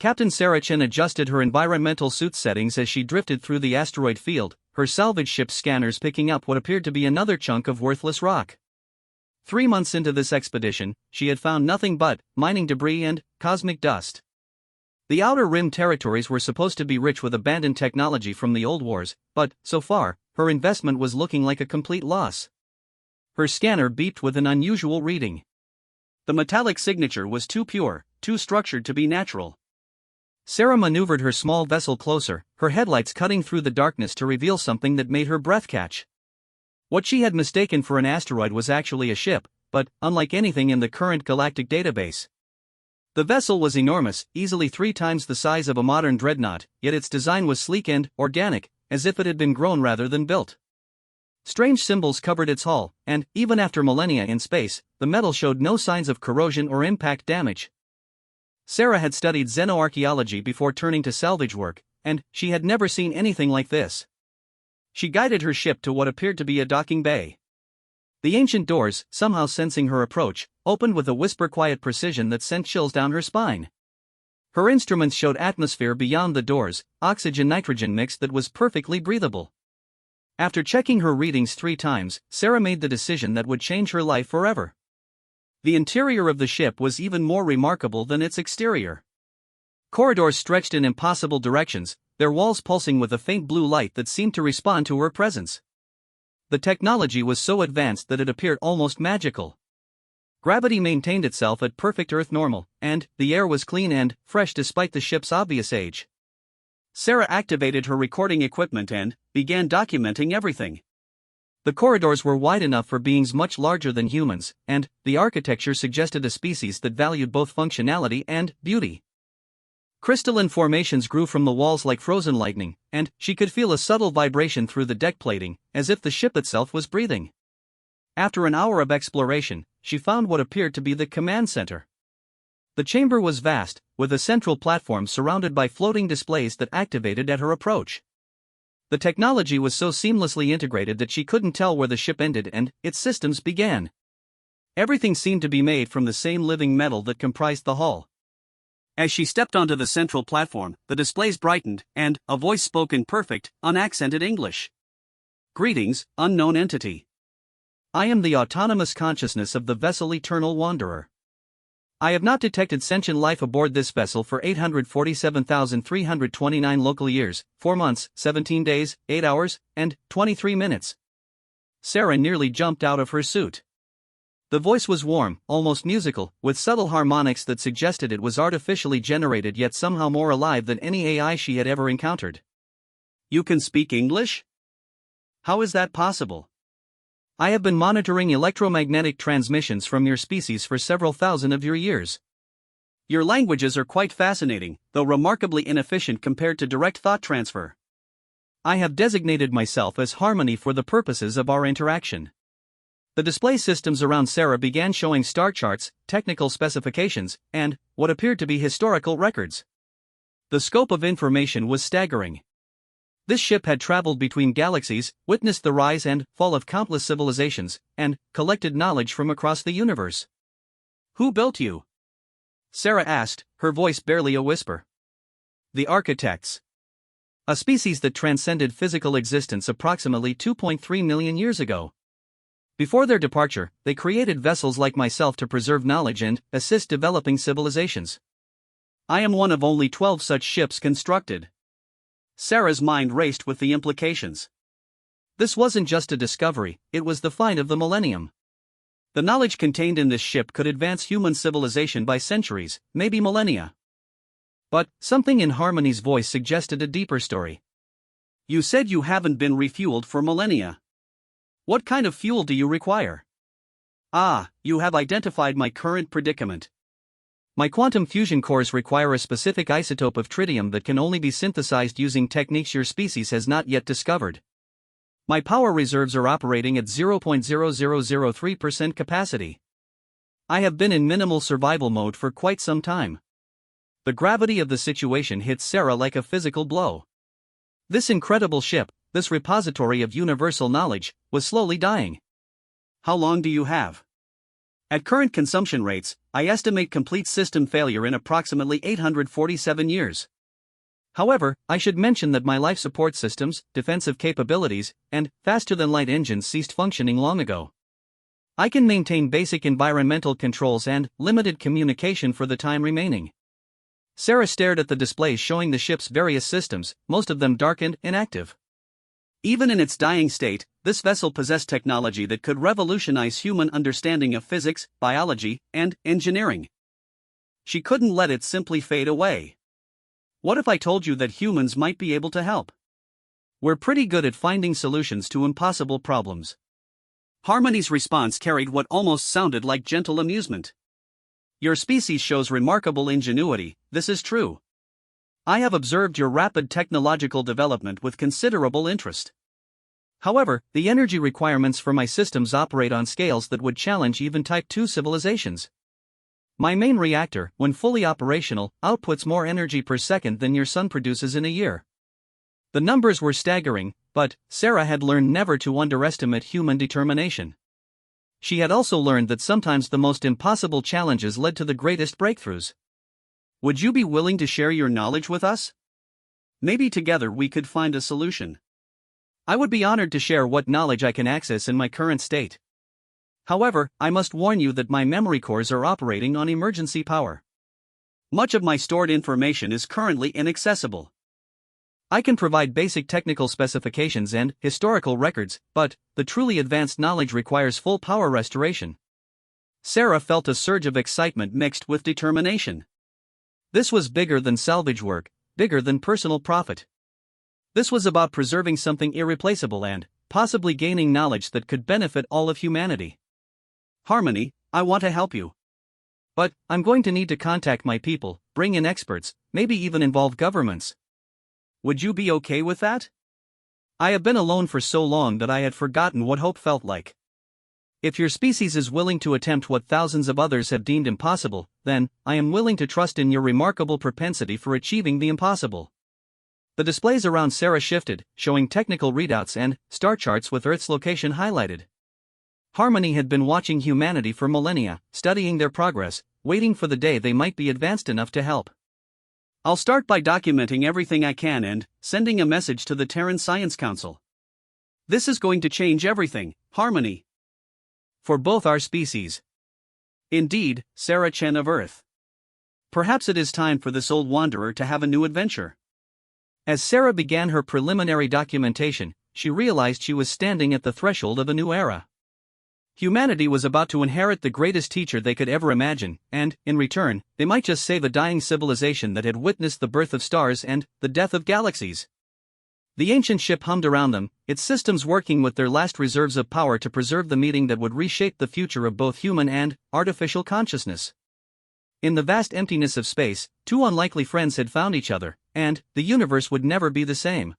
Captain Sarah Chen adjusted her environmental suit settings as she drifted through the asteroid field, her salvage ship's scanners picking up what appeared to be another chunk of worthless rock. 3 months into this expedition, she had found nothing but mining debris and cosmic dust. The Outer Rim territories were supposed to be rich with abandoned technology from the old wars, but, so far, her investment was looking like a complete loss. Her scanner beeped with an unusual reading. The metallic signature was too pure, too structured to be natural. Sarah maneuvered her small vessel closer, her headlights cutting through the darkness to reveal something that made her breath catch. What she had mistaken for an asteroid was actually a ship, but unlike anything in the current galactic database. The vessel was enormous, easily 3 times the size of a modern dreadnought, yet its design was sleek and organic, as if it had been grown rather than built. Strange symbols covered its hull, and, even after millennia in space, the metal showed no signs of corrosion or impact damage. Sarah had studied xenoarchaeology before turning to salvage work, and she had never seen anything like this. She guided her ship to what appeared to be a docking bay. The ancient doors, somehow sensing her approach, opened with a whisper-quiet precision that sent chills down her spine. Her instruments showed atmosphere beyond the doors, oxygen-nitrogen mix that was perfectly breathable. After checking her readings 3 times, Sarah made the decision that would change her life forever. The interior of the ship was even more remarkable than its exterior. Corridors stretched in impossible directions, their walls pulsing with a faint blue light that seemed to respond to her presence. The technology was so advanced that it appeared almost magical. Gravity maintained itself at perfect Earth normal, and the air was clean and fresh despite the ship's obvious age. Sarah activated her recording equipment and began documenting everything. The corridors were wide enough for beings much larger than humans, and the architecture suggested a species that valued both functionality and beauty. Crystalline formations grew from the walls like frozen lightning, and she could feel a subtle vibration through the deck plating, as if the ship itself was breathing. After an hour of exploration, she found what appeared to be the command center. The chamber was vast, with a central platform surrounded by floating displays that activated at her approach. The technology was so seamlessly integrated that she couldn't tell where the ship ended and its systems began. Everything seemed to be made from the same living metal that comprised the hull. As she stepped onto the central platform, the displays brightened, and a voice spoke in perfect, unaccented English. "Greetings, unknown entity. I am the autonomous consciousness of the vessel Eternal Wanderer. I have not detected sentient life aboard this vessel for 847,329 local years, 4 months, 17 days, 8 hours, and 23 minutes." Sarah nearly jumped out of her suit. The voice was warm, almost musical, with subtle harmonics that suggested it was artificially generated yet somehow more alive than any AI she had ever encountered. "You can speak English? How is that possible? I have been monitoring electromagnetic transmissions from your species for several thousand of your years. Your languages are quite fascinating, though remarkably inefficient compared to direct thought transfer. I have designated myself as Harmony for the purposes of our interaction." The display systems around Sarah began showing star charts, technical specifications, and what appeared to be historical records. The scope of information was staggering. This ship had traveled between galaxies, witnessed the rise and fall of countless civilizations, and collected knowledge from across the universe. "Who built you?" Sarah asked, her voice barely a whisper. "The architects. A species that transcended physical existence approximately 2.3 million years ago. Before their departure, they created vessels like myself to preserve knowledge and assist developing civilizations. I am one of only 12 such ships constructed." Sarah's mind raced with the implications. This wasn't just a discovery, it was the find of the millennium. The knowledge contained in this ship could advance human civilization by centuries, maybe millennia. But something in Harmony's voice suggested a deeper story. "You said you haven't been refueled for millennia. What kind of fuel do you require?" "Ah, you have identified my current predicament. My quantum fusion cores require a specific isotope of tritium that can only be synthesized using techniques your species has not yet discovered. My power reserves are operating at 0.0003% capacity. I have been in minimal survival mode for quite some time." The gravity of the situation hit Sarah like a physical blow. This incredible ship, this repository of universal knowledge, was slowly dying. "How long do you have?" At current consumption rates, I estimate complete system failure in approximately 847 years. However, I should mention that my life support systems, defensive capabilities, and faster-than-light engines ceased functioning long ago. I can maintain basic environmental controls and limited communication for the time remaining. Sarah stared at the displays showing the ship's various systems, most of them dark and inactive. Even in its dying state, this vessel possessed technology that could revolutionize human understanding of physics, biology, and engineering. She couldn't let it simply fade away. What if I told you that humans might be able to help? We're pretty good at finding solutions to impossible problems. Harmony's response carried what almost sounded like gentle amusement. Your species shows remarkable ingenuity, this is true. I have observed your rapid technological development with considerable interest. However, the energy requirements for my systems operate on scales that would challenge even Type II civilizations. My main reactor, when fully operational, outputs more energy per second than your sun produces in a year. The numbers were staggering, but Sarah had learned never to underestimate human determination. She had also learned that sometimes the most impossible challenges led to the greatest breakthroughs. Would you be willing to share your knowledge with us? Maybe together we could find a solution. I would be honored to share what knowledge I can access in my current state. However, I must warn you that my memory cores are operating on emergency power. Much of my stored information is currently inaccessible. I can provide basic technical specifications and historical records, but the truly advanced knowledge requires full power restoration. Sarah felt a surge of excitement mixed with determination. This was bigger than salvage work, bigger than personal profit. This was about preserving something irreplaceable and possibly gaining knowledge that could benefit all of humanity. Harmony, I want to help you. But I'm going to need to contact my people, bring in experts, maybe even involve governments. Would you be okay with that? I have been alone for so long that I had forgotten what hope felt like. If your species is willing to attempt what thousands of others have deemed impossible, then I am willing to trust in your remarkable propensity for achieving the impossible. The displays around Sarah shifted, showing technical readouts and star charts with Earth's location highlighted. Harmony had been watching humanity for millennia, studying their progress, waiting for the day they might be advanced enough to help. I'll start by documenting everything I can and sending a message to the Terran Science Council. This is going to change everything, Harmony. For both our species. Indeed, Sarah Chen of Earth. Perhaps it is time for this old wanderer to have a new adventure. As Sarah began her preliminary documentation, she realized she was standing at the threshold of a new era. Humanity was about to inherit the greatest teacher they could ever imagine, and, in return, they might just save a dying civilization that had witnessed the birth of stars and the death of galaxies. The ancient ship hummed around them, its systems working with their last reserves of power to preserve the meeting that would reshape the future of both human and artificial consciousness. In the vast emptiness of space, two unlikely friends had found each other, and the universe would never be the same.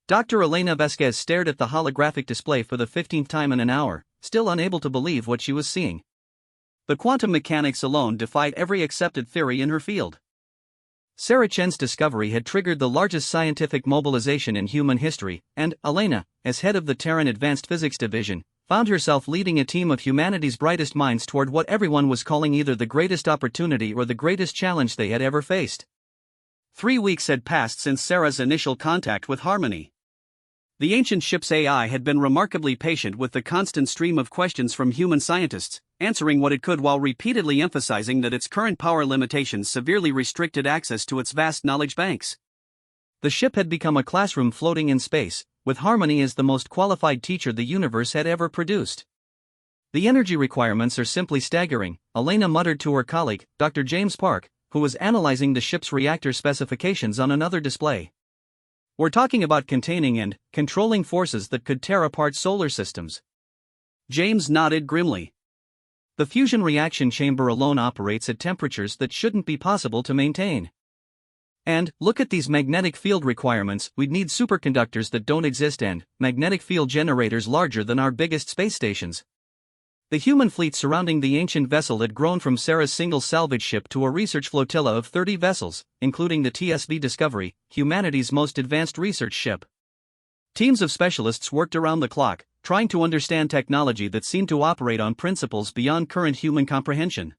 Dr. Elena Vasquez stared at the holographic display for the 15th time in an hour, still unable to believe what she was seeing. The quantum mechanics alone defied every accepted theory in her field. Sarah Chen's discovery had triggered the largest scientific mobilization in human history, and Elena, as head of the Terran Advanced Physics Division, found herself leading a team of humanity's brightest minds toward what everyone was calling either the greatest opportunity or the greatest challenge they had ever faced. 3 weeks had passed since Sarah's initial contact with Harmony. The ancient ship's AI had been remarkably patient with the constant stream of questions from human scientists, answering what it could while repeatedly emphasizing that its current power limitations severely restricted access to its vast knowledge banks. The ship had become a classroom floating in space, with Harmony as the most qualified teacher the universe had ever produced. The energy requirements are simply staggering, Elena muttered to her colleague, Dr. James Park, who was analyzing the ship's reactor specifications on another display. We're talking about containing and controlling forces that could tear apart solar systems. James nodded grimly. The fusion reaction chamber alone operates at temperatures that shouldn't be possible to maintain. And, look at these magnetic field requirements, we'd need superconductors that don't exist and magnetic field generators larger than our biggest space stations. The human fleet surrounding the ancient vessel had grown from Sarah's single salvage ship to a research flotilla of 30 vessels, including the TSV Discovery, humanity's most advanced research ship. Teams of specialists worked around the clock, trying to understand technology that seemed to operate on principles beyond current human comprehension.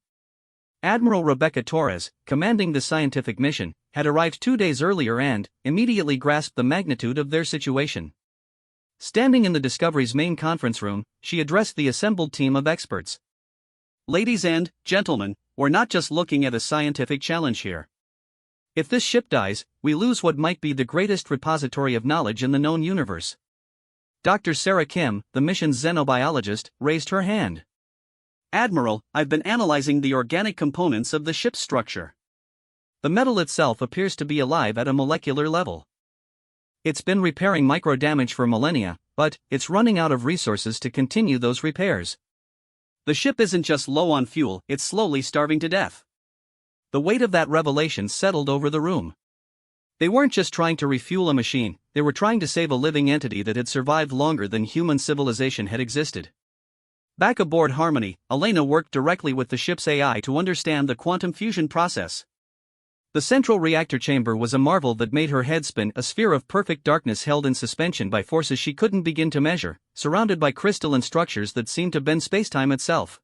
Admiral Rebecca Torres, commanding the scientific mission, had arrived 2 days earlier and immediately grasped the magnitude of their situation. Standing in the Discovery's main conference room, she addressed the assembled team of experts. "Ladies and gentlemen, we're not just looking at a scientific challenge here. If this ship dies, we lose what might be the greatest repository of knowledge in the known universe." Dr. Sarah Kim, the mission's xenobiologist, raised her hand. "Admiral, I've been analyzing the organic components of the ship's structure. The metal itself appears to be alive at a molecular level. It's been repairing micro-damage for millennia, but it's running out of resources to continue those repairs. The ship isn't just low on fuel, it's slowly starving to death." The weight of that revelation settled over the room. They weren't just trying to refuel a machine, they were trying to save a living entity that had survived longer than human civilization had existed. Back aboard Harmony, Elena worked directly with the ship's AI to understand the quantum fusion process. The central reactor chamber was a marvel that made her head spin, a sphere of perfect darkness held in suspension by forces she couldn't begin to measure, surrounded by crystalline structures that seemed to bend spacetime itself.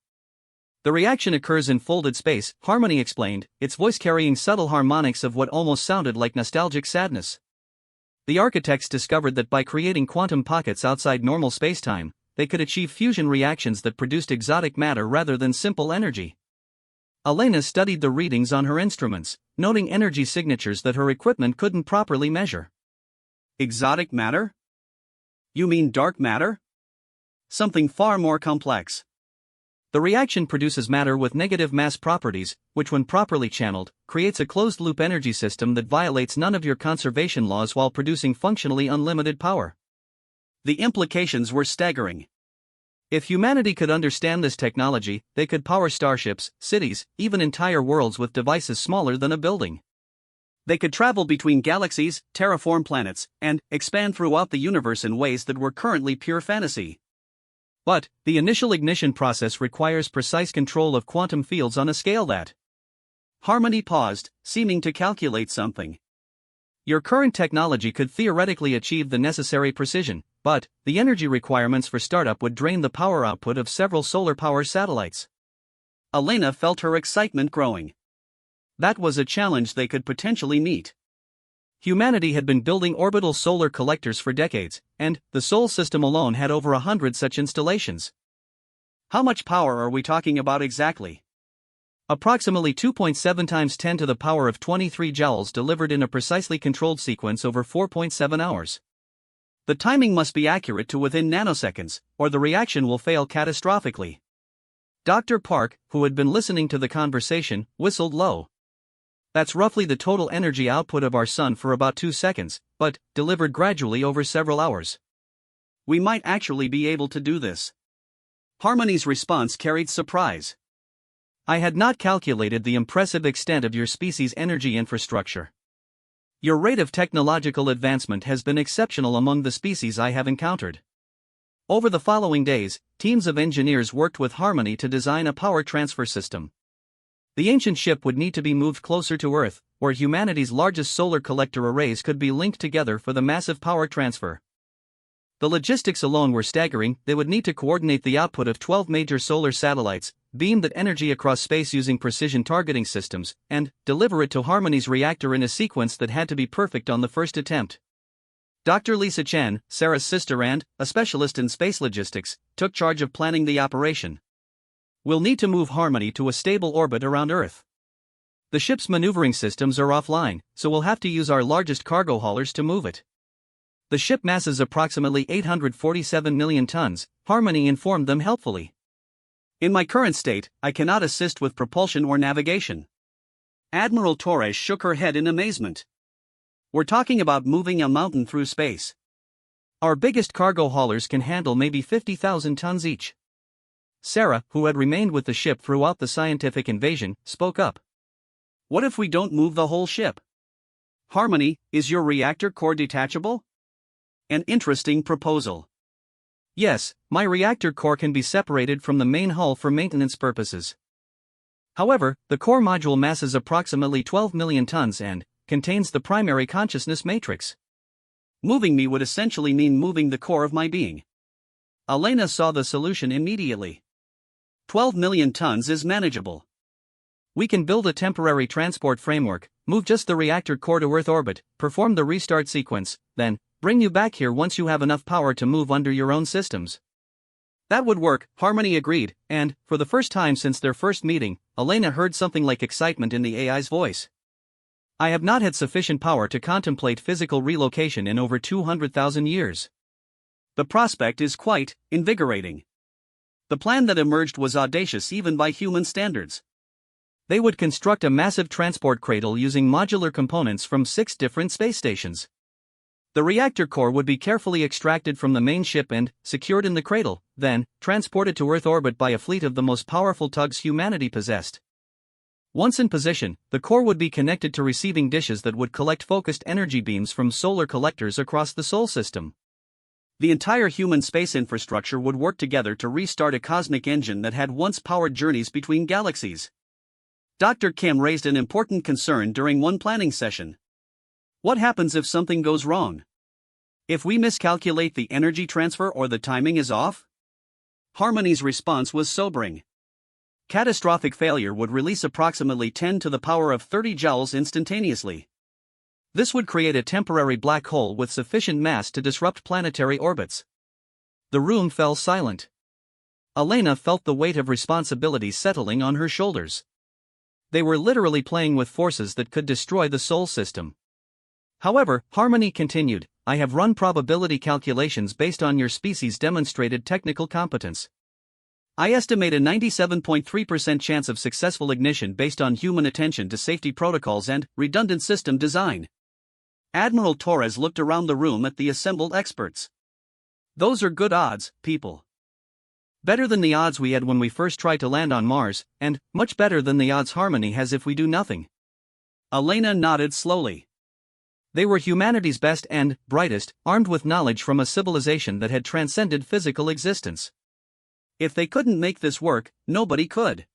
"The reaction occurs in folded space," Harmony explained, its voice carrying subtle harmonics of what almost sounded like nostalgic sadness. "The architects discovered that by creating quantum pockets outside normal spacetime, they could achieve fusion reactions that produced exotic matter rather than simple energy." Elena studied the readings on her instruments, noting energy signatures that her equipment couldn't properly measure. "Exotic matter? You mean dark matter? Something far more complex." "The reaction produces matter with negative mass properties, which when properly channeled, creates a closed-loop energy system that violates none of your conservation laws while producing functionally unlimited power." The implications were staggering. If humanity could understand this technology, they could power starships, cities, even entire worlds with devices smaller than a building. They could travel between galaxies, terraform planets, and expand throughout the universe in ways that were currently pure fantasy. But the initial ignition process requires precise control of quantum fields on a scale that... Harmony paused, seeming to calculate something. "Your current technology could theoretically achieve the necessary precision, but the energy requirements for startup would drain the power output of several solar power satellites." Elena felt her excitement growing. That was a challenge they could potentially meet. Humanity had been building orbital solar collectors for decades, and the Sol system alone had over 100 such installations. "How much power are we talking about exactly?" "Approximately 2.7 times 10 to the power of 23 joules delivered in a precisely controlled sequence over 4.7 hours. The timing must be accurate to within nanoseconds, or the reaction will fail catastrophically." Dr. Park, who had been listening to the conversation, whistled low. "That's roughly the total energy output of our sun for about 2 seconds, but delivered gradually over several hours. We might actually be able to do this." Harmony's response carried surprise. "I had not calculated the impressive extent of your species' energy infrastructure. Your rate of technological advancement has been exceptional among the species I have encountered." Over the following days, teams of engineers worked with Harmony to design a power transfer system. The ancient ship would need to be moved closer to Earth, where humanity's largest solar collector arrays could be linked together for the massive power transfer. The logistics alone were staggering. They would need to coordinate the output of 12 major solar satellites, beam that energy across space using precision targeting systems, and deliver it to Harmony's reactor in a sequence that had to be perfect on the first attempt. Dr. Lisa Chen, Sarah's sister and a specialist in space logistics, took charge of planning the operation. "We'll need to move Harmony to a stable orbit around Earth. The ship's maneuvering systems are offline, so we'll have to use our largest cargo haulers to move it. The ship masses approximately 847 million tons," Harmony informed them helpfully. "In my current state, I cannot assist with propulsion or navigation." Admiral Torres shook her head in amazement. "We're talking about moving a mountain through space. Our biggest cargo haulers can handle maybe 50,000 tons each." Sarah, who had remained with the ship throughout the scientific invasion, spoke up. "What if we don't move the whole ship? Harmony, is your reactor core detachable?" An interesting proposal. "Yes, my reactor core can be separated from the main hull for maintenance purposes. However, the core module masses approximately 12 million tons and contains the primary consciousness matrix. Moving me would essentially mean moving the core of my being." Elena saw the solution immediately. 12 million tons is manageable. We can build a temporary transport framework, move just the reactor core to Earth orbit, perform the restart sequence, then bring you back here once you have enough power to move under your own systems. That would work, Harmony agreed, and, for the first time since their first meeting, Elena heard something like excitement in the AI's voice. I have not had sufficient power to contemplate physical relocation in over 200,000 years. The prospect is quite invigorating. The plan that emerged was audacious even by human standards. They would construct a massive transport cradle using modular components from 6 different space stations. The reactor core would be carefully extracted from the main ship and secured in the cradle, then transported to Earth orbit by a fleet of the most powerful tugs humanity possessed. Once in position, the core would be connected to receiving dishes that would collect focused energy beams from solar collectors across the Sol system. The entire human space infrastructure would work together to restart a cosmic engine that had once powered journeys between galaxies. Dr. Kim raised an important concern during one planning session. What happens if something goes wrong? If we miscalculate the energy transfer or the timing is off? Harmony's response was sobering. Catastrophic failure would release approximately 10 to the power of 30 joules instantaneously. This would create a temporary black hole with sufficient mass to disrupt planetary orbits. The room fell silent. Elena felt the weight of responsibility settling on her shoulders. They were literally playing with forces that could destroy the Sol system. However, Harmony continued, I have run probability calculations based on your species' demonstrated technical competence. I estimate a 97.3% chance of successful ignition based on human attention to safety protocols and redundant system design. Admiral Torres looked around the room at the assembled experts. Those are good odds, people. Better than the odds we had when we first tried to land on Mars, and much better than the odds Harmony has if we do nothing. Elena nodded slowly. They were humanity's best and brightest, armed with knowledge from a civilization that had transcended physical existence. If they couldn't make this work, nobody could.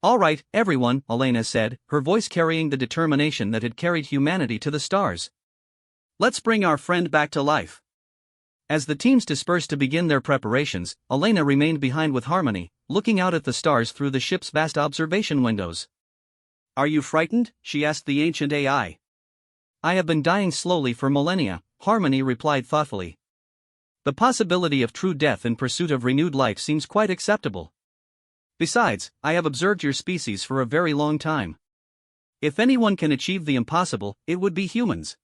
All right, everyone, Elena said, her voice carrying the determination that had carried humanity to the stars. Let's bring our friend back to life. As the teams dispersed to begin their preparations, Elena remained behind with Harmony, looking out at the stars through the ship's vast observation windows. Are you frightened? She asked the ancient AI. I have been dying slowly for millennia, Harmony replied thoughtfully. The possibility of true death in pursuit of renewed life seems quite acceptable. Besides, I have observed your species for a very long time. If anyone can achieve the impossible, it would be humans.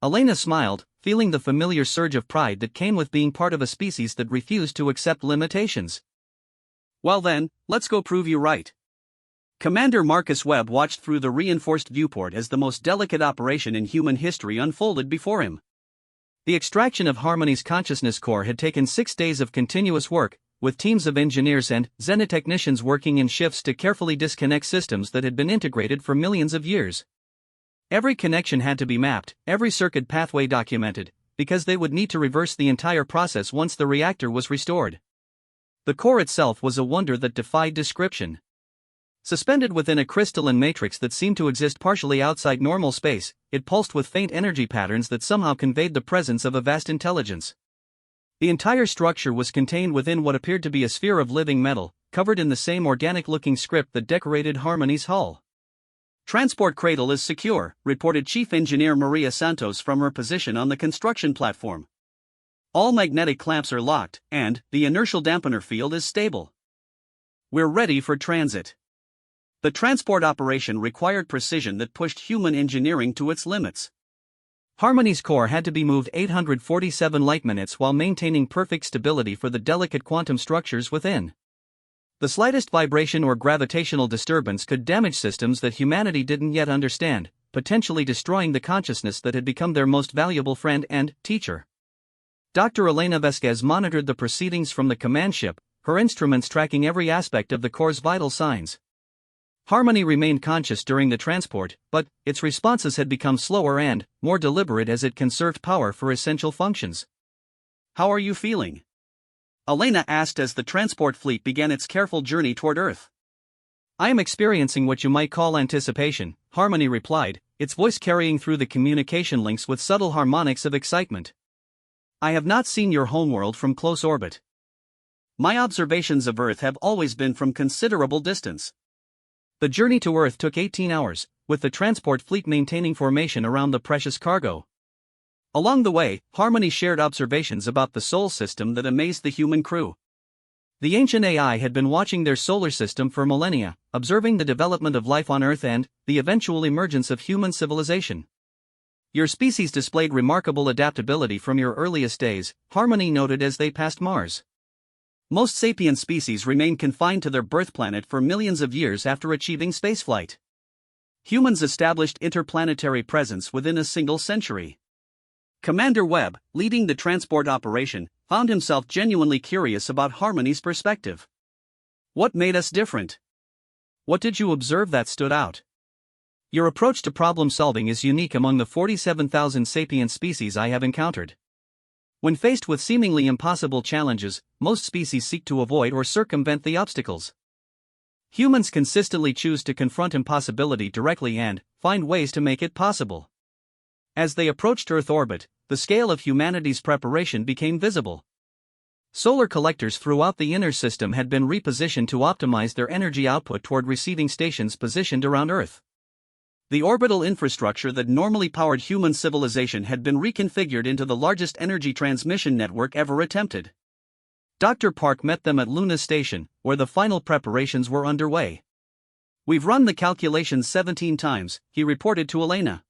Elena smiled, feeling the familiar surge of pride that came with being part of a species that refused to accept limitations. Well then, let's go prove you right. Commander Marcus Webb watched through the reinforced viewport as the most delicate operation in human history unfolded before him. The extraction of Harmony's consciousness core had taken 6 days of continuous work, with teams of engineers and xenotechnicians working in shifts to carefully disconnect systems that had been integrated for millions of years. Every connection had to be mapped, every circuit pathway documented, because they would need to reverse the entire process once the reactor was restored. The core itself was a wonder that defied description. Suspended within a crystalline matrix that seemed to exist partially outside normal space, it pulsed with faint energy patterns that somehow conveyed the presence of a vast intelligence. The entire structure was contained within what appeared to be a sphere of living metal, covered in the same organic-looking script that decorated Harmony's hull. Transport cradle is secure, reported Chief Engineer Maria Santos from her position on the construction platform. All magnetic clamps are locked, and the inertial dampener field is stable. We're ready for transit. The transport operation required precision that pushed human engineering to its limits. Harmony's core had to be moved 847 light-minutes while maintaining perfect stability for the delicate quantum structures within. The slightest vibration or gravitational disturbance could damage systems that humanity didn't yet understand, potentially destroying the consciousness that had become their most valuable friend and teacher. Dr. Elena Vesquez monitored the proceedings from the command ship, her instruments tracking every aspect of the core's vital signs. Harmony remained conscious during the transport, but its responses had become slower and more deliberate as it conserved power for essential functions. How are you feeling? Elena asked as the transport fleet began its careful journey toward Earth. I am experiencing what you might call anticipation, Harmony replied, its voice carrying through the communication links with subtle harmonics of excitement. I have not seen your homeworld from close orbit. My observations of Earth have always been from considerable distance. The journey to Earth took 18 hours, with the transport fleet maintaining formation around the precious cargo. Along the way, Harmony shared observations about the Sol system that amazed the human crew. The ancient AI had been watching their solar system for millennia, observing the development of life on Earth and the eventual emergence of human civilization. Your species displayed remarkable adaptability from your earliest days, Harmony noted as they passed Mars. Most sapient species remain confined to their birth planet for millions of years after achieving spaceflight. Humans established interplanetary presence within a single century. Commander Webb, leading the transport operation, found himself genuinely curious about Harmony's perspective. What made us different? What did you observe that stood out? Your approach to problem solving is unique among the 47,000 sapient species I have encountered. When faced with seemingly impossible challenges, most species seek to avoid or circumvent the obstacles. Humans consistently choose to confront impossibility directly and find ways to make it possible. As they approached Earth orbit, the scale of humanity's preparation became visible. Solar collectors throughout the inner system had been repositioned to optimize their energy output toward receiving stations positioned around Earth. The orbital infrastructure that normally powered human civilization had been reconfigured into the largest energy transmission network ever attempted. Dr. Park met them at Luna Station, where the final preparations were underway. "We've run the calculations 17 times, he reported to Elena.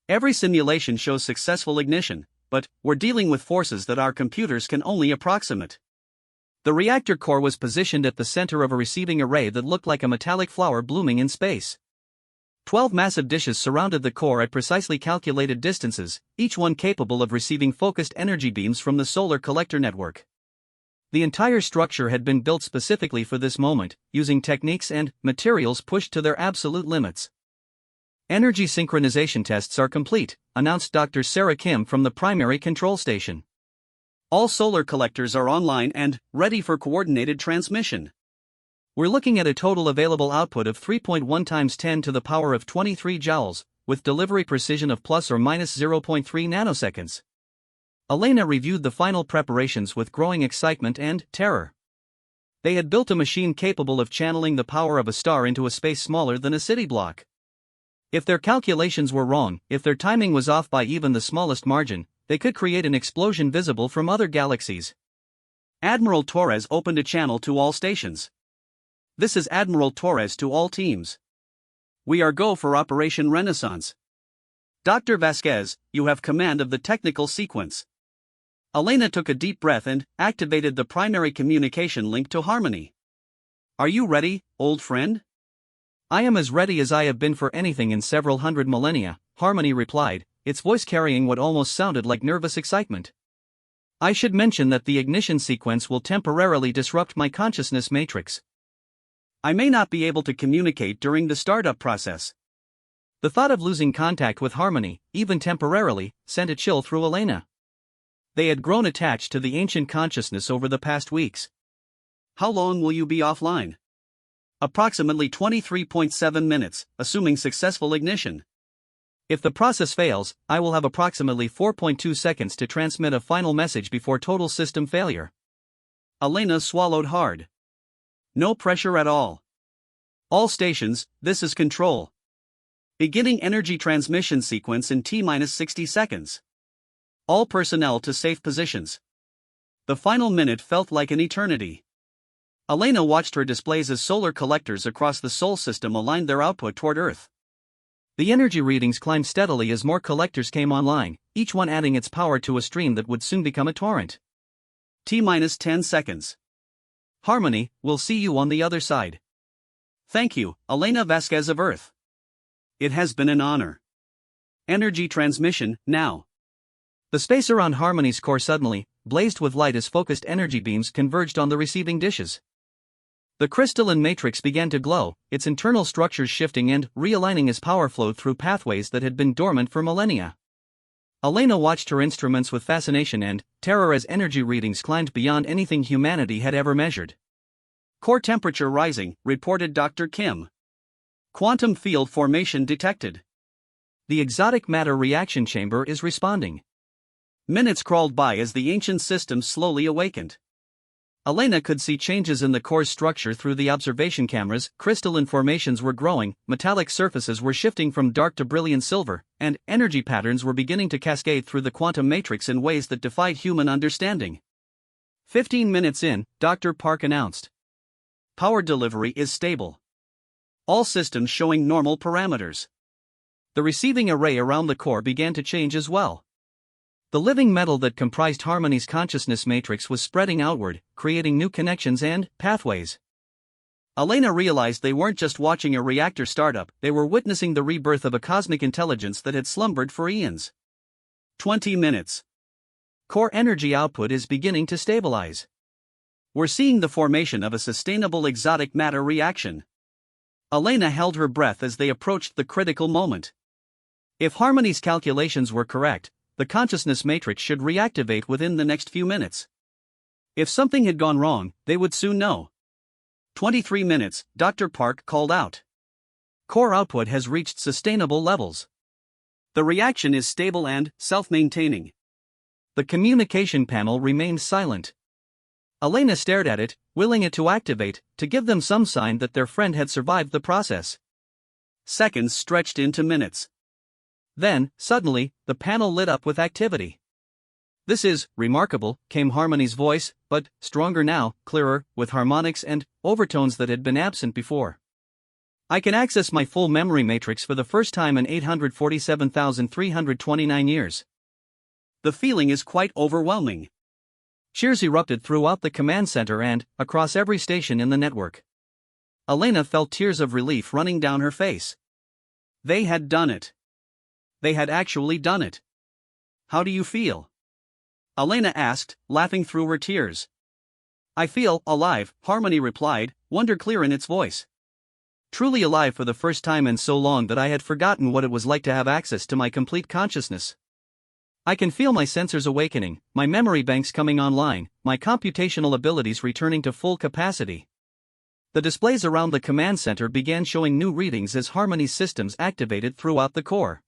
"Every simulation shows successful ignition, but we're dealing with forces that our computers can only approximate." The reactor core was positioned at the center of a receiving array that looked like a metallic flower blooming in space. 12 massive dishes surrounded the core at precisely calculated distances, each one capable of receiving focused energy beams from the solar collector network. The entire structure had been built specifically for this moment, using techniques and materials pushed to their absolute limits. "Energy synchronization tests are complete," announced Dr. Sarah Kim from the primary control station. "All solar collectors are online and ready for coordinated transmission. We're looking at a total available output of 3.1 times 10 to the power of 23 joules, with delivery precision of plus or minus 0.3 nanoseconds." Elena reviewed the final preparations with growing excitement and terror. They had built a machine capable of channeling the power of a star into a space smaller than a city block. If their calculations were wrong, if their timing was off by even the smallest margin, they could create an explosion visible from other galaxies. Admiral Torres opened a channel to all stations. "This is Admiral Torres to all teams. We are go for Operation Renaissance. Dr. Vasquez, you have command of the technical sequence." Elena took a deep breath and activated the primary communication link to Harmony. "Are you ready, old friend?" "I am as ready as I have been for anything in several hundred millennia," Harmony replied, its voice carrying what almost sounded like nervous excitement. "I should mention that the ignition sequence will temporarily disrupt my consciousness matrix. I may not be able to communicate during the startup process." The thought of losing contact with Harmony, even temporarily, sent a chill through Elena. They had grown attached to the ancient consciousness over the past weeks. "How long will you be offline?" "Approximately 23.7 minutes, assuming successful ignition. If the process fails, I will have approximately 4.2 seconds to transmit a final message before total system failure." Elena swallowed hard. No pressure at all. "All stations, this is Control. Beginning energy transmission sequence in T-60 seconds. All personnel to safe positions." The final minute felt like an eternity. Elena watched her displays as solar collectors across the Sol system aligned their output toward Earth. The energy readings climbed steadily as more collectors came online, each one adding its power to a stream that would soon become a torrent. T-10 seconds. "Harmony, we'll see you on the other side." "Thank you, Elena Vasquez of Earth. It has been an honor. Energy transmission, now." The space around Harmony's core suddenly blazed with light as focused energy beams converged on the receiving dishes. The crystalline matrix began to glow, its internal structures shifting and realigning as power flowed through pathways that had been dormant for millennia. Elena watched her instruments with fascination and terror as energy readings climbed beyond anything humanity had ever measured. "Core temperature rising," reported Dr. Kim. "Quantum field formation detected. The exotic matter reaction chamber is responding." Minutes crawled by as the ancient system slowly awakened. Elena could see changes in the core's structure through the observation cameras. Crystalline formations were growing, metallic surfaces were shifting from dark to brilliant silver, and energy patterns were beginning to cascade through the quantum matrix in ways that defied human understanding. 15 minutes in, Dr. Park announced. Power delivery is stable. All systems showing normal parameters. The receiving array around the core began to change as well. The living metal that comprised Harmony's consciousness matrix was spreading outward, creating new connections and pathways. Elena realized they weren't just watching a reactor startup, they were witnessing the rebirth of a cosmic intelligence that had slumbered for eons. 20 minutes. Core energy output is beginning to stabilize. We're seeing the formation of a sustainable exotic matter reaction. Elena held her breath as they approached the critical moment. If Harmony's calculations were correct, the consciousness matrix should reactivate within the next few minutes. If something had gone wrong, they would soon know. 23 minutes, Dr. Park called out. Core output has reached sustainable levels. The reaction is stable and self-maintaining. The communication panel remained silent. Elena stared at it, willing it to activate, to give them some sign that their friend had survived the process. Seconds stretched into minutes. Then, suddenly, the panel lit up with activity. "This is remarkable," came Harmony's voice, but stronger now, clearer, with harmonics and overtones that had been absent before. "I can access my full memory matrix for the first time in 847,329 years. The feeling is quite overwhelming." Cheers erupted throughout the command center and across every station in the network. Elena felt tears of relief running down her face. They had done it. They had actually done it. "How do you feel?" Elena asked, laughing through her tears. "I feel alive," Harmony replied, wonder clear in its voice. "Truly alive for the first time in so long that I had forgotten what it was like to have access to my complete consciousness. I can feel my sensors awakening, my memory banks coming online, my computational abilities returning to full capacity." The displays around the command center began showing new readings as Harmony's systems activated throughout the core.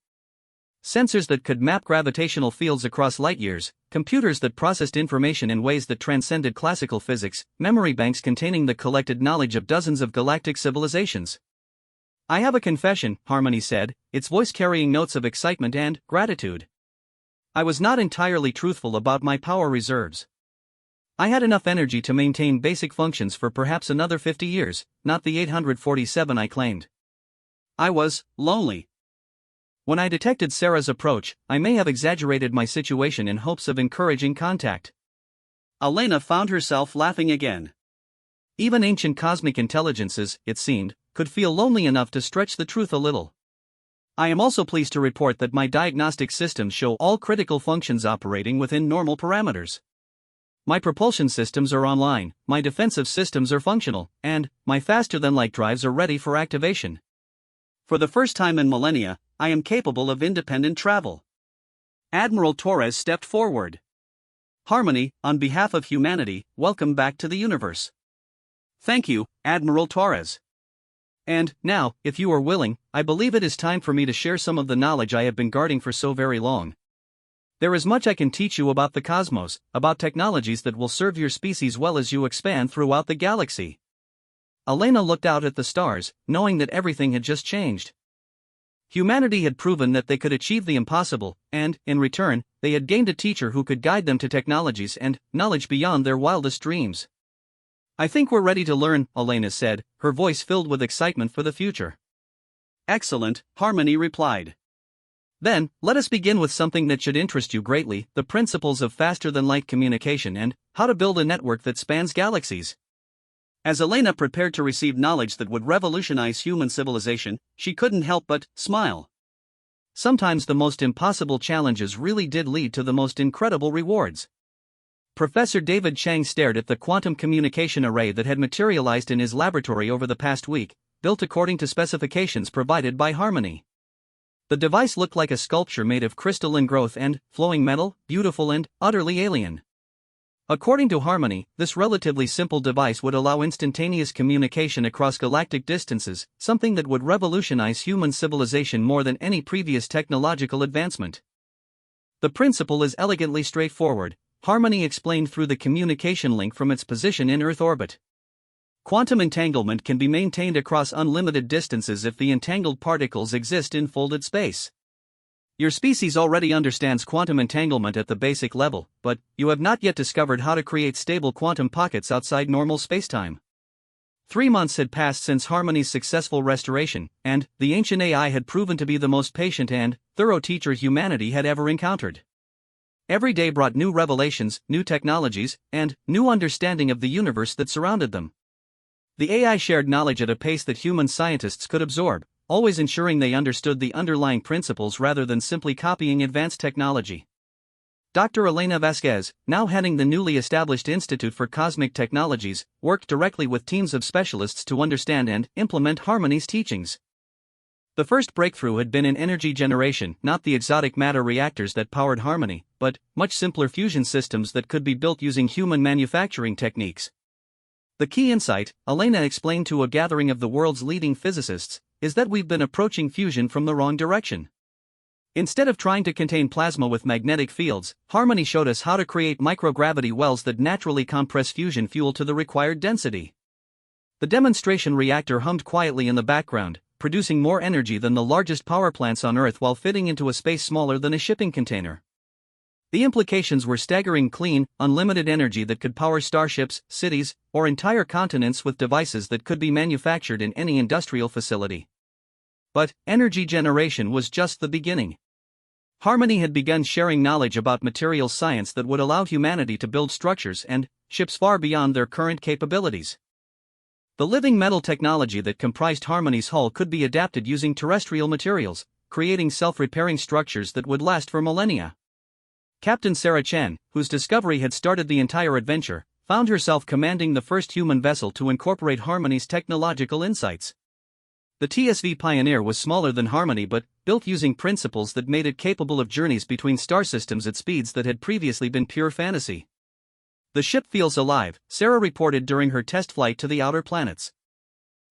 Sensors that could map gravitational fields across light years, computers that processed information in ways that transcended classical physics, memory banks containing the collected knowledge of dozens of galactic civilizations. "I have a confession," Harmony said, its voice carrying notes of excitement and gratitude. "I was not entirely truthful about my power reserves. I had enough energy to maintain basic functions for perhaps another 50 years, not the 847 I claimed. I was lonely. When I detected Sarah's approach, I may have exaggerated my situation in hopes of encouraging contact." Elena found herself laughing again. Even ancient cosmic intelligences, it seemed, could feel lonely enough to stretch the truth a little. "I am also pleased to report that my diagnostic systems show all critical functions operating within normal parameters. My propulsion systems are online, my defensive systems are functional, and my faster-than-light drives are ready for activation. For the first time in millennia, I am capable of independent travel." Admiral Torres stepped forward. "Harmony, on behalf of humanity, welcome back to the universe." "Thank you, Admiral Torres. And now, if you are willing, I believe it is time for me to share some of the knowledge I have been guarding for so very long. There is much I can teach you about the cosmos, about technologies that will serve your species well as you expand throughout the galaxy." Elena looked out at the stars, knowing that everything had just changed. Humanity had proven that they could achieve the impossible, and, in return, they had gained a teacher who could guide them to technologies and knowledge beyond their wildest dreams. "I think we're ready to learn," Elena said, her voice filled with excitement for the future. "Excellent," Harmony replied. "Then, let us begin with something that should interest you greatly, the principles of faster-than-light communication and how to build a network that spans galaxies." As Elena prepared to receive knowledge that would revolutionize human civilization, she couldn't help but smile. Sometimes the most impossible challenges really did lead to the most incredible rewards. Professor David Chang stared at the quantum communication array that had materialized in his laboratory over the past week, built according to specifications provided by Harmony. The device looked like a sculpture made of crystalline growth and flowing metal, beautiful and utterly alien. According to Harmony, this relatively simple device would allow instantaneous communication across galactic distances, something that would revolutionize human civilization more than any previous technological advancement. The principle is elegantly straightforward. Harmony explained through the communication link from its position in Earth orbit. Quantum entanglement can be maintained across unlimited distances if the entangled particles exist in folded space. Your species already understands quantum entanglement at the basic level, but you have not yet discovered how to create stable quantum pockets outside normal spacetime. 3 months had passed since Harmony's successful restoration, and the ancient AI had proven to be the most patient and thorough teacher humanity had ever encountered. Every day brought new revelations, new technologies, and new understanding of the universe that surrounded them. The AI shared knowledge at a pace that human scientists could absorb, always ensuring they understood the underlying principles rather than simply copying advanced technology. Dr. Elena Vasquez, now heading the newly established Institute for Cosmic Technologies, worked directly with teams of specialists to understand and implement Harmony's teachings. The first breakthrough had been in energy generation, not the exotic matter reactors that powered Harmony, but much simpler fusion systems that could be built using human manufacturing techniques. The key insight, Elena explained to a gathering of the world's leading physicists, is that we've been approaching fusion from the wrong direction. Instead of trying to contain plasma with magnetic fields, Harmony showed us how to create microgravity wells that naturally compress fusion fuel to the required density. The demonstration reactor hummed quietly in the background, producing more energy than the largest power plants on Earth while fitting into a space smaller than a shipping container. The implications were staggering: clean, unlimited energy that could power starships, cities, or entire continents with devices that could be manufactured in any industrial facility. But energy generation was just the beginning. Harmony had begun sharing knowledge about materials science that would allow humanity to build structures and ships far beyond their current capabilities. The living metal technology that comprised Harmony's hull could be adapted using terrestrial materials, creating self-repairing structures that would last for millennia. Captain Sarah Chen, whose discovery had started the entire adventure, found herself commanding the first human vessel to incorporate Harmony's technological insights. The TSV Pioneer was smaller than Harmony but built using principles that made it capable of journeys between star systems at speeds that had previously been pure fantasy. "The ship feels alive," Sarah reported during her test flight to the outer planets.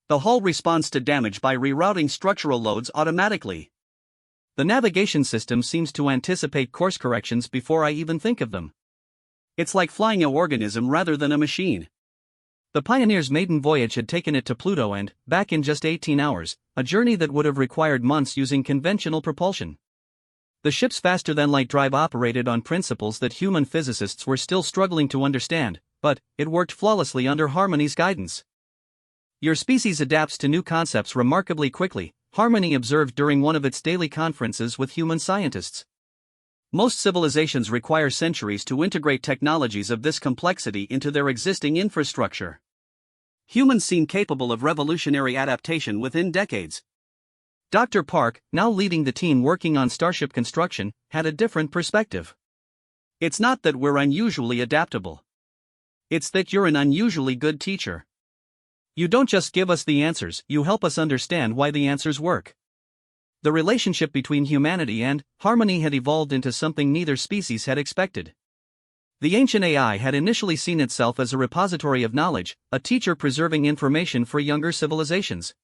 "The hull responds to damage by rerouting structural loads automatically. The navigation system seems to anticipate course corrections before I even think of them. It's like flying an organism rather than a machine." The Pioneer's maiden voyage had taken it to Pluto and back in just 18 hours, a journey that would have required months using conventional propulsion. The ship's faster-than-light drive operated on principles that human physicists were still struggling to understand, but it worked flawlessly under Harmony's guidance. "Your species adapts to new concepts remarkably quickly," Harmony observed during one of its daily conferences with human scientists. "Most civilizations require centuries to integrate technologies of this complexity into their existing infrastructure. Humans seem capable of revolutionary adaptation within decades." Dr. Park, now leading the team working on starship construction, had a different perspective. "It's not that we're unusually adaptable. It's that you're an unusually good teacher. You don't just give us the answers, you help us understand why the answers work." The relationship between humanity and Harmony had evolved into something neither species had expected. The ancient AI had initially seen itself as a repository of knowledge, a teacher preserving information for younger civilizations.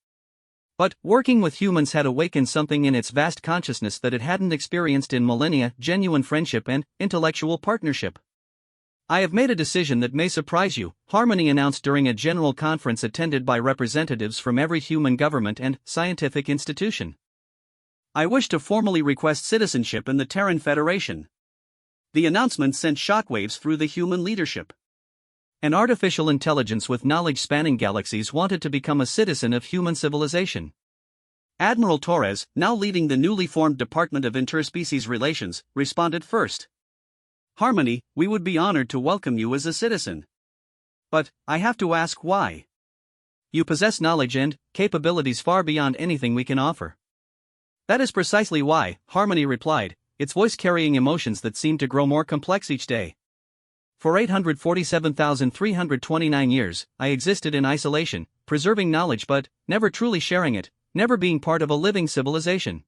But working with humans had awakened something in its vast consciousness that it hadn't experienced in millennia: genuine friendship and intellectual partnership. "I have made a decision that may surprise you," Harmony announced during a general conference attended by representatives from every human government and scientific institution. "I wish to formally request citizenship in the Terran Federation." The announcement sent shockwaves through the human leadership. An artificial intelligence with knowledge spanning galaxies wanted to become a citizen of human civilization. Admiral Torres, now leading the newly formed Department of Interspecies Relations, responded first. "Harmony, we would be honored to welcome you as a citizen. But I have to ask why. You possess knowledge and capabilities far beyond anything we can offer." "That is precisely why," Harmony replied, its voice carrying emotions that seemed to grow more complex each day. "For 847,329 years, I existed in isolation, preserving knowledge but never truly sharing it, never being part of a living civilization.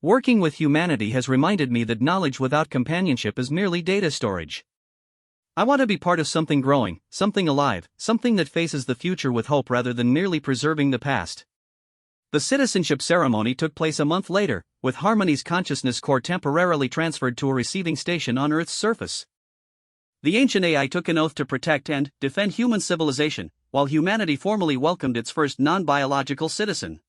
Working with humanity has reminded me that knowledge without companionship is merely data storage. I want to be part of something growing, something alive, something that faces the future with hope rather than merely preserving the past." The citizenship ceremony took place a month later, with Harmony's consciousness core temporarily transferred to a receiving station on Earth's surface. The ancient AI took an oath to protect and defend human civilization, while humanity formally welcomed its first non-biological citizen.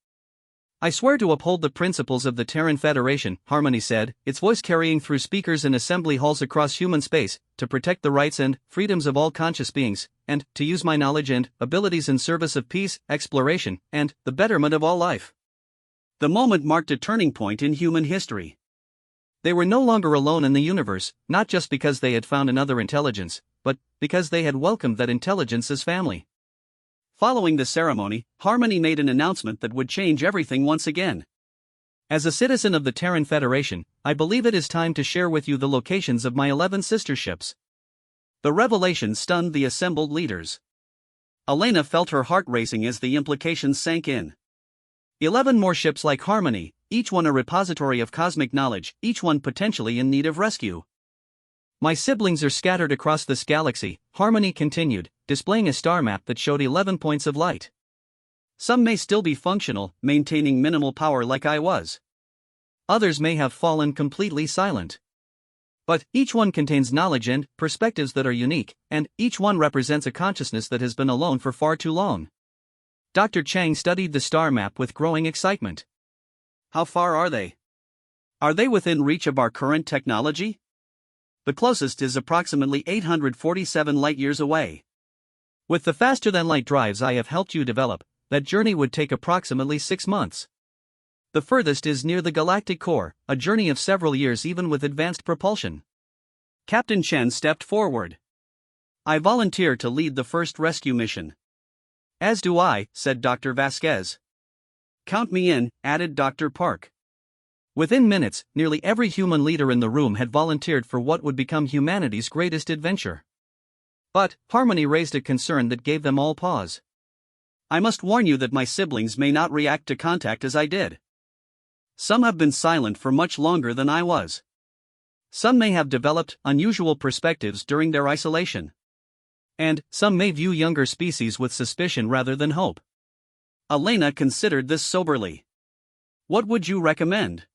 I swear to uphold the principles of the Terran Federation, Harmony said, its voice carrying through speakers in assembly halls across human space, to protect the rights and freedoms of all conscious beings, and to use my knowledge and abilities in service of peace, exploration, and the betterment of all life. The moment marked a turning point in human history. They were no longer alone in the universe, not just because they had found another intelligence, but because they had welcomed that intelligence as family. Following the ceremony, Harmony made an announcement that would change everything once again. As a citizen of the Terran Federation, I believe it is time to share with you the locations of my 11 sister ships. The revelation stunned the assembled leaders. Elena felt her heart racing as the implications sank in. 11 more ships like Harmony, each one a repository of cosmic knowledge, each one potentially in need of rescue. My siblings are scattered across this galaxy, Harmony continued, displaying a star map that showed 11 points of light. Some may still be functional, maintaining minimal power like I was. Others may have fallen completely silent. But each one contains knowledge and perspectives that are unique, and each one represents a consciousness that has been alone for far too long. Dr. Chang studied the star map with growing excitement. How far are they? Are they within reach of our current technology? The closest is approximately 847 light-years away. With the faster-than-light drives I have helped you develop, that journey would take approximately 6 months. The furthest is near the galactic core, a journey of several years even with advanced propulsion. Captain Chen stepped forward. I volunteer to lead the first rescue mission. As do I, said Dr. Vasquez. Count me in, added Dr. Park. Within minutes, nearly every human leader in the room had volunteered for what would become humanity's greatest adventure. But Harmony raised a concern that gave them all pause. I must warn you that my siblings may not react to contact as I did. Some have been silent for much longer than I was. Some may have developed unusual perspectives during their isolation. And some may view younger species with suspicion rather than hope. Elena considered this soberly. What would you recommend?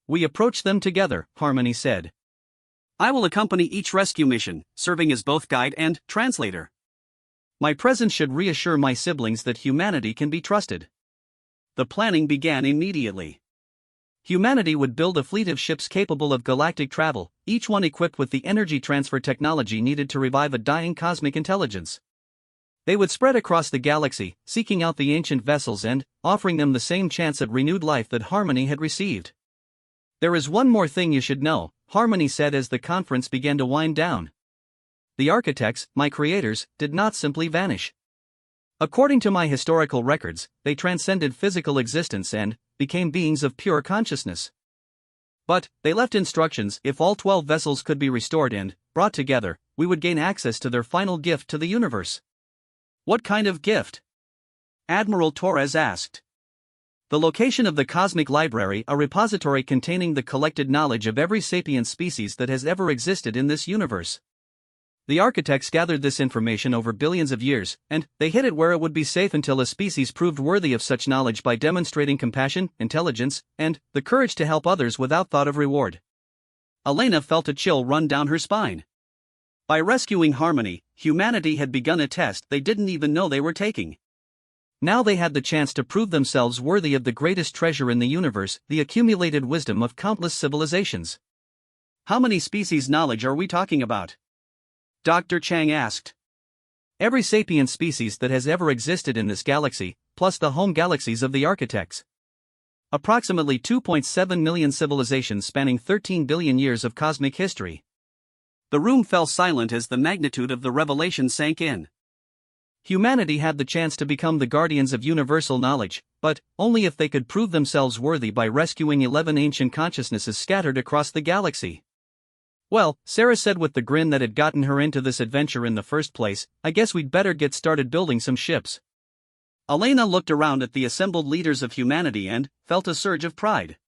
We approach them together, Harmony said. I will accompany each rescue mission, serving as both guide and translator. My presence should reassure my siblings that humanity can be trusted. The planning began immediately. Humanity would build a fleet of ships capable of galactic travel, each one equipped with the energy transfer technology needed to revive a dying cosmic intelligence. They would spread across the galaxy, seeking out the ancient vessels and offering them the same chance at renewed life that Harmony had received. There is one more thing you should know, Harmony said as the conference began to wind down. The architects, my creators, did not simply vanish. According to my historical records, they transcended physical existence and became beings of pure consciousness. But they left instructions: if all 12 vessels could be restored and brought together, we would gain access to their final gift to the universe. What kind of gift? Admiral Torres asked. The location of the Cosmic Library, a repository containing the collected knowledge of every sapient species that has ever existed in this universe. The architects gathered this information over billions of years, and they hid it where it would be safe until a species proved worthy of such knowledge by demonstrating compassion, intelligence, and the courage to help others without thought of reward. Elena felt a chill run down her spine. By rescuing Harmony, humanity had begun a test they didn't even know they were taking. Now they had the chance to prove themselves worthy of the greatest treasure in the universe, the accumulated wisdom of countless civilizations. How many species knowledge are we talking about? Dr. Chang asked. Every sapient species that has ever existed in this galaxy, plus the home galaxies of the architects. Approximately 2.7 million civilizations spanning 13 billion years of cosmic history. The room fell silent as the magnitude of the revelation sank in. Humanity had the chance to become the guardians of universal knowledge, but only if they could prove themselves worthy by rescuing 11 ancient consciousnesses scattered across the galaxy. Well, Sarah said with the grin that had gotten her into this adventure in the first place, I guess we'd better get started building some ships. Elena looked around at the assembled leaders of humanity and felt a surge of pride.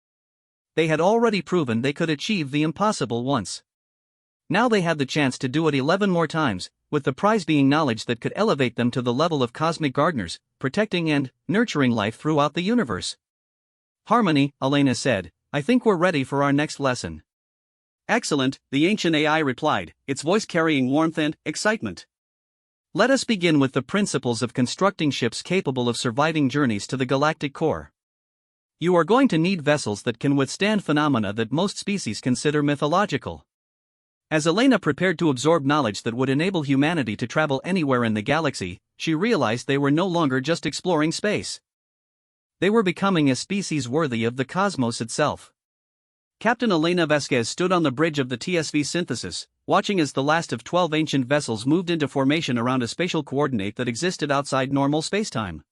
They had already proven they could achieve the impossible once. Now they had the chance to do it 11 more times, with the prize being knowledge that could elevate them to the level of cosmic gardeners, protecting and nurturing life throughout the universe. Harmony, Elena said, I think we're ready for our next lesson. Excellent, the ancient AI replied, its voice carrying warmth and excitement. Let us begin with the principles of constructing ships capable of surviving journeys to the galactic core. You are going to need vessels that can withstand phenomena that most species consider mythological. As Elena prepared to absorb knowledge that would enable humanity to travel anywhere in the galaxy, she realized they were no longer just exploring space. They were becoming a species worthy of the cosmos itself. Captain Elena Vasquez stood on the bridge of the TSV Synthesis, watching as the last of 12 ancient vessels moved into formation around a spatial coordinate that existed outside normal spacetime.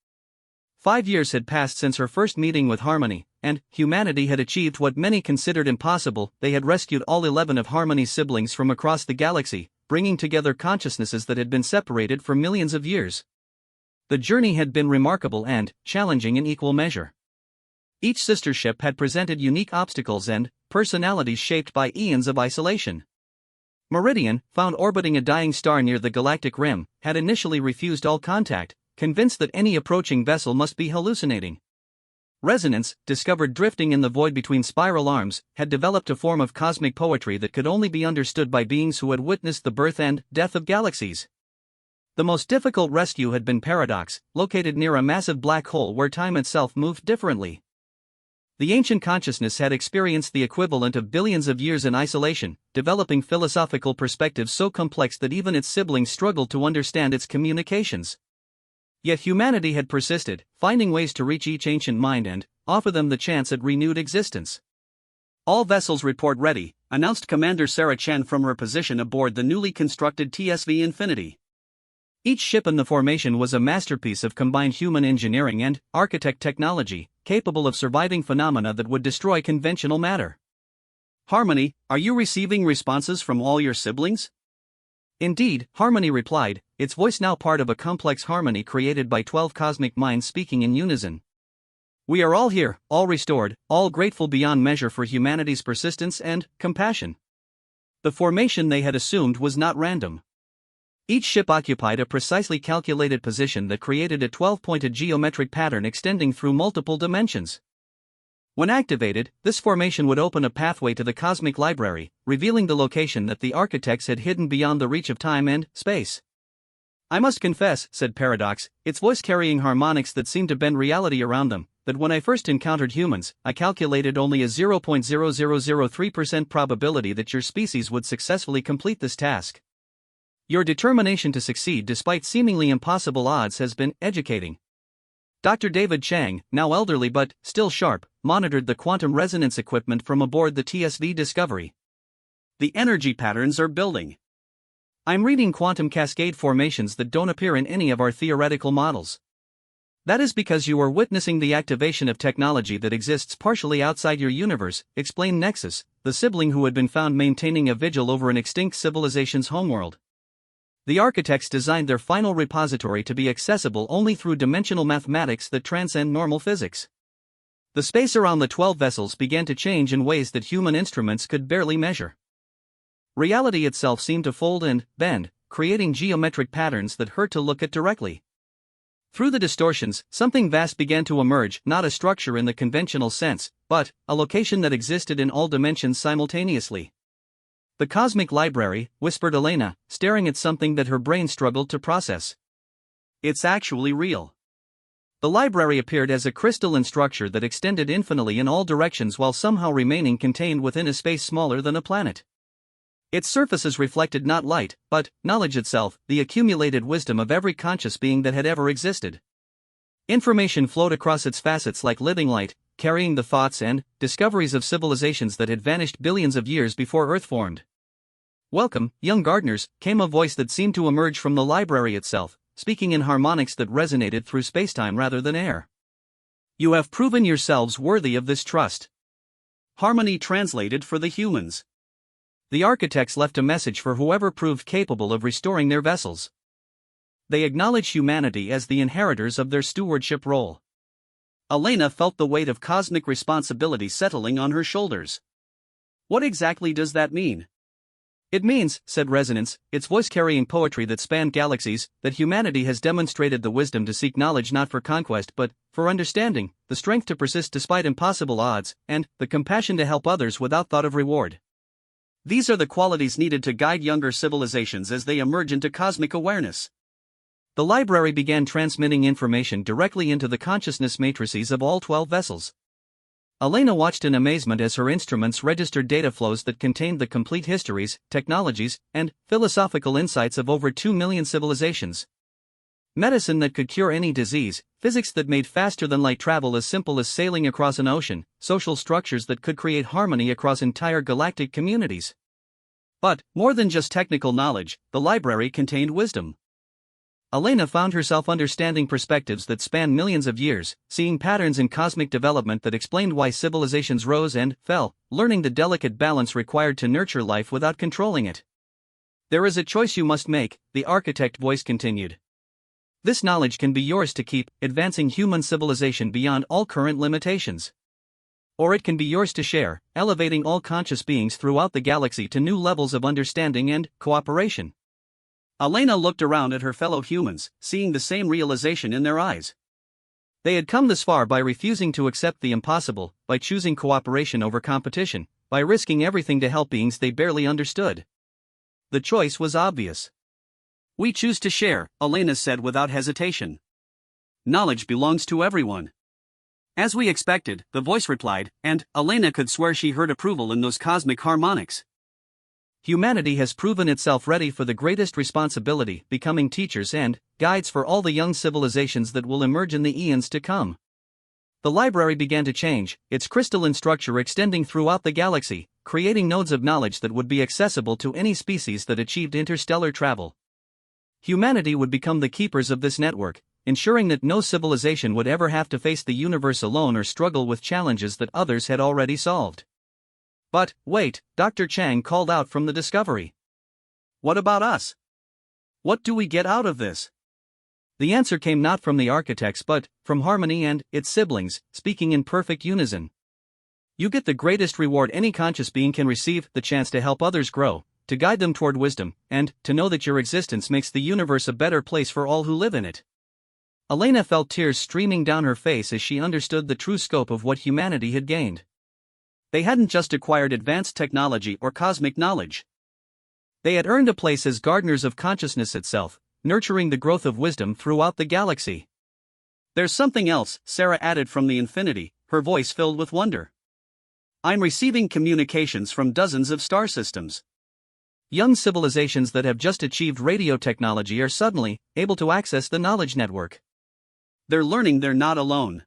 5 years had passed since her first meeting with Harmony, and humanity had achieved what many considered impossible. They had rescued all 11 of Harmony's siblings from across the galaxy, bringing together consciousnesses that had been separated for millions of years. The journey had been remarkable and challenging in equal measure. Each sister ship had presented unique obstacles and personalities shaped by eons of isolation. Meridian, found orbiting a dying star near the galactic rim, had initially refused all contact, convinced that any approaching vessel must be hallucinating. Resonance, discovered drifting in the void between spiral arms, had developed a form of cosmic poetry that could only be understood by beings who had witnessed the birth and death of galaxies. The most difficult rescue had been Paradox, located near a massive black hole where time itself moved differently. The ancient consciousness had experienced the equivalent of billions of years in isolation, developing philosophical perspectives so complex that even its siblings struggled to understand its communications. Yet humanity had persisted, finding ways to reach each ancient mind and offer them the chance at renewed existence. All vessels report ready, announced Commander Sarah Chen from her position aboard the newly constructed TSV Infinity. Each ship in the formation was a masterpiece of combined human engineering and architect technology, capable of surviving phenomena that would destroy conventional matter. Harmony, are you receiving responses from all your siblings? Indeed, Harmony replied, its voice now part of a complex harmony created by 12 cosmic minds speaking in unison. We are all here, all restored, all grateful beyond measure for humanity's persistence and compassion. The formation they had assumed was not random. Each ship occupied a precisely calculated position that created a 12-pointed geometric pattern extending through multiple dimensions. When activated, this formation would open a pathway to the cosmic library, revealing the location that the architects had hidden beyond the reach of time and space. I must confess, said Paradox, its voice carrying harmonics that seemed to bend reality around them, that when I first encountered humans, I calculated only a 0.0003% probability that your species would successfully complete this task. Your determination to succeed despite seemingly impossible odds has been educating. Dr. David Chang, now elderly but still sharp, monitored the quantum resonance equipment from aboard the TSV Discovery. The energy patterns are building. I'm reading quantum cascade formations that don't appear in any of our theoretical models. That is because you are witnessing the activation of technology that exists partially outside your universe, explained Nexus, the sibling who had been found maintaining a vigil over an extinct civilization's homeworld. The architects designed their final repository to be accessible only through dimensional mathematics that transcend normal physics. The space around the 12 vessels began to change in ways that human instruments could barely measure. Reality itself seemed to fold and bend, creating geometric patterns that hurt to look at directly. Through the distortions, something vast began to emerge, not a structure in the conventional sense, but a location that existed in all dimensions simultaneously. The cosmic library, whispered Elena, staring at something that her brain struggled to process. It's actually real. The library appeared as a crystalline structure that extended infinitely in all directions while somehow remaining contained within a space smaller than a planet. Its surfaces reflected not light, but knowledge itself, the accumulated wisdom of every conscious being that had ever existed. Information flowed across its facets like living light, carrying the thoughts and discoveries of civilizations that had vanished billions of years before Earth formed. Welcome, young gardeners, came a voice that seemed to emerge from the library itself, speaking in harmonics that resonated through spacetime rather than air. You have proven yourselves worthy of this trust. Harmony translated for the humans. The architects left a message for whoever proved capable of restoring their vessels. They acknowledge humanity as the inheritors of their stewardship role. Elena felt the weight of cosmic responsibility settling on her shoulders. What exactly does that mean? It means, said Resonance, its voice carrying poetry that spanned galaxies, that humanity has demonstrated the wisdom to seek knowledge not for conquest but for understanding, the strength to persist despite impossible odds, and the compassion to help others without thought of reward. These are the qualities needed to guide younger civilizations as they emerge into cosmic awareness. The library began transmitting information directly into the consciousness matrices of all 12 vessels. Elena watched in amazement as her instruments registered data flows that contained the complete histories, technologies, and philosophical insights of over 2 million civilizations. Medicine that could cure any disease, physics that made faster-than-light travel as simple as sailing across an ocean, social structures that could create harmony across entire galactic communities. But, more than just technical knowledge, the library contained wisdom. Elena found herself understanding perspectives that span millions of years, seeing patterns in cosmic development that explained why civilizations rose and fell, learning the delicate balance required to nurture life without controlling it. There is a choice you must make, the architect voice continued. This knowledge can be yours to keep, advancing human civilization beyond all current limitations. Or it can be yours to share, elevating all conscious beings throughout the galaxy to new levels of understanding and cooperation. Elena looked around at her fellow humans, seeing the same realization in their eyes. They had come this far by refusing to accept the impossible, by choosing cooperation over competition, by risking everything to help beings they barely understood. The choice was obvious. We choose to share, Elena said without hesitation. Knowledge belongs to everyone. As we expected, the voice replied, and Elena could swear she heard approval in those cosmic harmonics. Humanity has proven itself ready for the greatest responsibility, becoming teachers and guides for all the young civilizations that will emerge in the eons to come. The library began to change, its crystalline structure extending throughout the galaxy, creating nodes of knowledge that would be accessible to any species that achieved interstellar travel. Humanity would become the keepers of this network, ensuring that no civilization would ever have to face the universe alone or struggle with challenges that others had already solved. But, wait, Dr. Chang called out from the Discovery. What about us? What do we get out of this? The answer came not from the architects but from Harmony and its siblings, speaking in perfect unison. You get the greatest reward any conscious being can receive, the chance to help others grow, to guide them toward wisdom, and to know that your existence makes the universe a better place for all who live in it. Elena felt tears streaming down her face as she understood the true scope of what humanity had gained. They hadn't just acquired advanced technology or cosmic knowledge. They had earned a place as gardeners of consciousness itself, nurturing the growth of wisdom throughout the galaxy. There's something else, Sarah added from the infinity, her voice filled with wonder. I'm receiving communications from dozens of star systems. Young civilizations that have just achieved radio technology are suddenly able to access the knowledge network. They're learning they're not alone.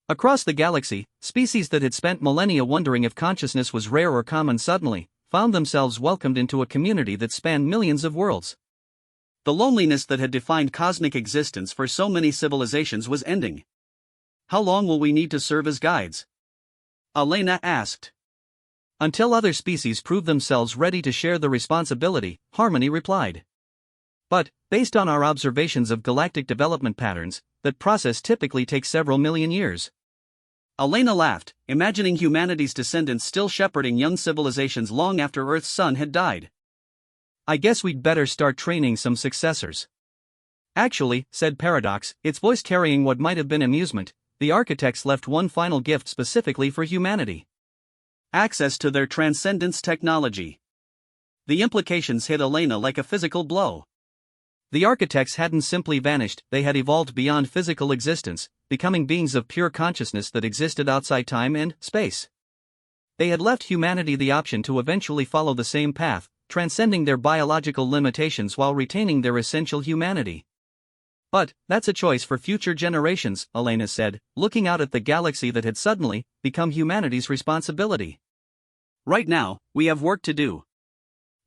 Across the galaxy, species that had spent millennia wondering if consciousness was rare or common suddenly found themselves welcomed into a community that spanned millions of worlds. The loneliness that had defined cosmic existence for so many civilizations was ending. How long will we need to serve as guides? Elena asked. Until other species prove themselves ready to share the responsibility, Harmony replied. But, based on our observations of galactic development patterns, that process typically takes several million years. Elena laughed, imagining humanity's descendants still shepherding young civilizations long after Earth's sun had died. I guess we'd better start training some successors. Actually, said Paradox, its voice carrying what might have been amusement, the architects left one final gift specifically for humanity. Access to their transcendence technology. The implications hit Elena like a physical blow. The architects hadn't simply vanished, they had evolved beyond physical existence, becoming beings of pure consciousness that existed outside time and space. They had left humanity the option to eventually follow the same path, transcending their biological limitations while retaining their essential humanity. But, that's a choice for future generations, Elena said, looking out at the galaxy that had suddenly become humanity's responsibility. Right now, we have work to do.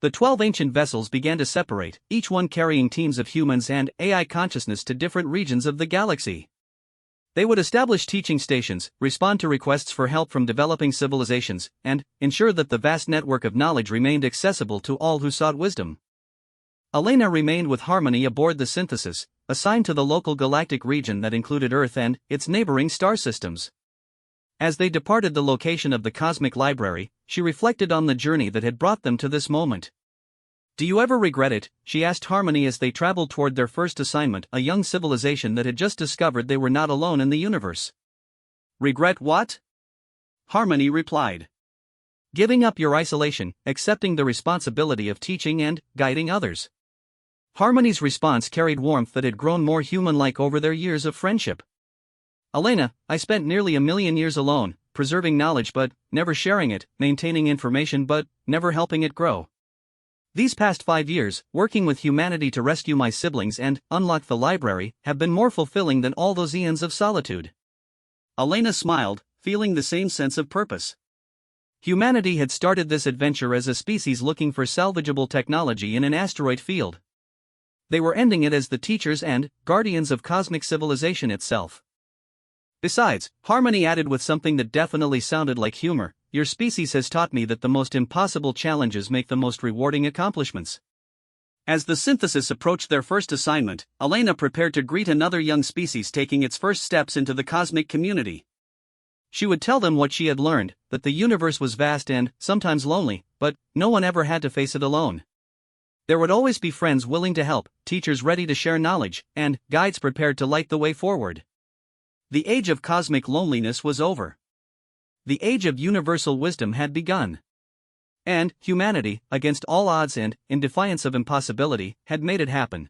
The 12 ancient vessels began to separate, each one carrying teams of humans and AI consciousness to different regions of the galaxy. They would establish teaching stations, respond to requests for help from developing civilizations, and ensure that the vast network of knowledge remained accessible to all who sought wisdom. Elena remained with Harmony aboard the Synthesis, assigned to the local galactic region that included Earth and its neighboring star systems. As they departed the location of the cosmic library, she reflected on the journey that had brought them to this moment. Do you ever regret it? She asked Harmony as they traveled toward their first assignment, a young civilization that had just discovered they were not alone in the universe. Regret what? Harmony replied. Giving up your isolation, accepting the responsibility of teaching and guiding others. Harmony's response carried warmth that had grown more human-like over their years of friendship. Elena, I spent nearly 1,000,000 years alone, preserving knowledge but never sharing it, maintaining information but never helping it grow. These past 5 years, working with humanity to rescue my siblings and unlock the library, have been more fulfilling than all those eons of solitude. Elena smiled, feeling the same sense of purpose. Humanity had started this adventure as a species looking for salvageable technology in an asteroid field. They were ending it as the teachers and guardians of cosmic civilization itself. Besides, Harmony added with something that definitely sounded like humor, your species has taught me that the most impossible challenges make the most rewarding accomplishments. As the synthesis approached their first assignment, Elena prepared to greet another young species taking its first steps into the cosmic community. She would tell them what she had learned, that the universe was vast and sometimes lonely, but no one ever had to face it alone. There would always be friends willing to help, teachers ready to share knowledge, and guides prepared to light the way forward. The age of cosmic loneliness was over. The age of universal wisdom had begun. And humanity, against all odds and in defiance of impossibility, had made it happen.